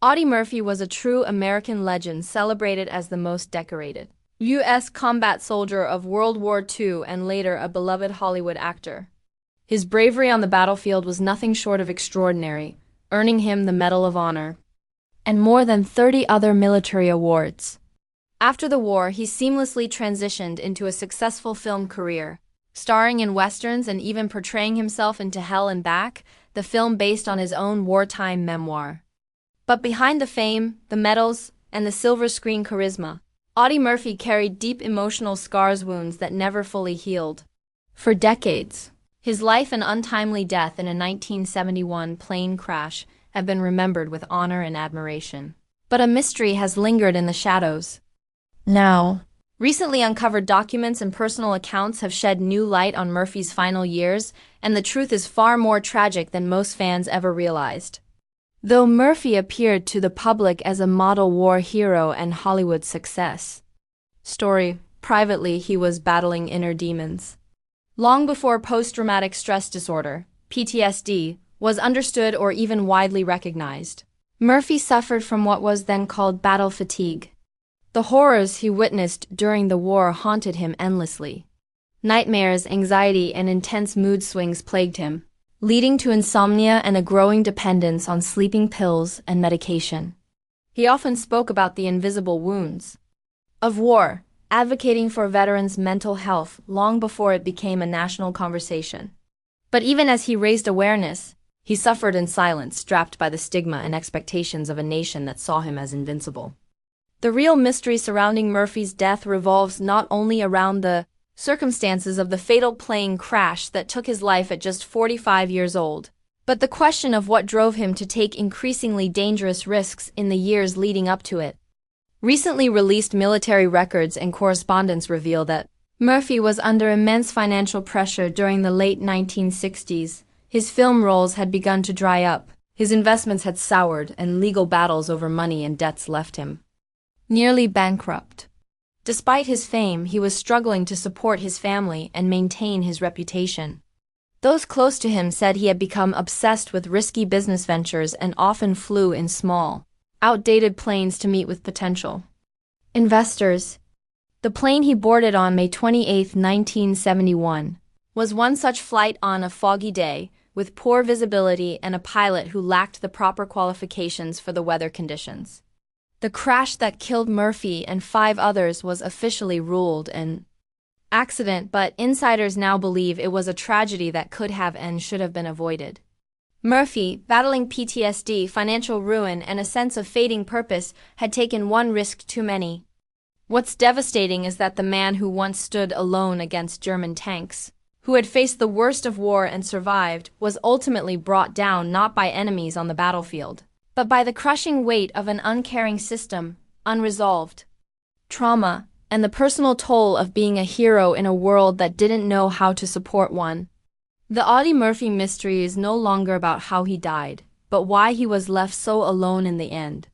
Audie Murphy was a true American legend, celebrated as the most decorated U.S. combat soldier of World War II and later a beloved Hollywood actor. His bravery on the battlefield was nothing short of extraordinary, earning him the Medal of Honor and more than 30 other military awards. After the war, he seamlessly transitioned into a successful film career, starring in westerns and even portraying himself in To Hell and Back, the film based on his own wartime memoir. But behind the fame, the medals, and the silver screen charisma, Audie Murphy carried deep emotional wounds that never fully healed. For decades, his life and untimely death in a 1971 plane crash have been remembered with honor and admiration. But a mystery has lingered in the shadows. Now, recently uncovered documents and personal accounts have shed new light on Murphy's final years, and the truth is far more tragic than most fans ever realized. Though Murphy appeared to the public as a model war hero and Hollywood success story, privately he was battling inner demons. Long before post-traumatic stress disorder, PTSD, was understood or even widely recognized, Murphy suffered from what was then called battle fatigue. The horrors he witnessed during the war haunted him endlessly. Nightmares, anxiety, and intense mood swings plagued him, leading to insomnia and a growing dependence on sleeping pills and medication. He often spoke about the invisible wounds of war, advocating for veterans' mental health long before it became a national conversation. But even as he raised awareness, he suffered in silence, strapped by the stigma and expectations of a nation that saw him as invincible. The real mystery surrounding Murphy's death revolves not only around the circumstances of the fatal plane crash that took his life at just 45 years old, but the question of what drove him to take increasingly dangerous risks in the years leading up to it. Recently released military records and correspondence reveal that Murphy was under immense financial pressure during the late 1960s. His film roles had begun to dry up, his investments had soured, and legal battles over money and debts left him nearly bankrupt. Despite his fame, he was struggling to support his family and maintain his reputation. Those close to him said he had become obsessed with risky business ventures and often flew in small, outdated planes to meet with potential investors. The plane he boarded on May 28, 1971, was one such flight on a foggy day, with poor visibility and a pilot who lacked the proper qualifications for the weather conditions. The crash that killed Murphy and 5 others was officially ruled an accident, but insiders now believe it was a tragedy that could have and should have been avoided. Murphy, battling PTSD, financial ruin, and a sense of fading purpose, had taken one risk too many. What's devastating is that the man who once stood alone against German tanks, who had faced the worst of war and survived, was ultimately brought down not by enemies on the battlefield, but by the crushing weight of an uncaring system, unresolved trauma, and the personal toll of being a hero in a world that didn't know how to support one. The Audie Murphy mystery is no longer about how he died, but why he was left so alone in the end.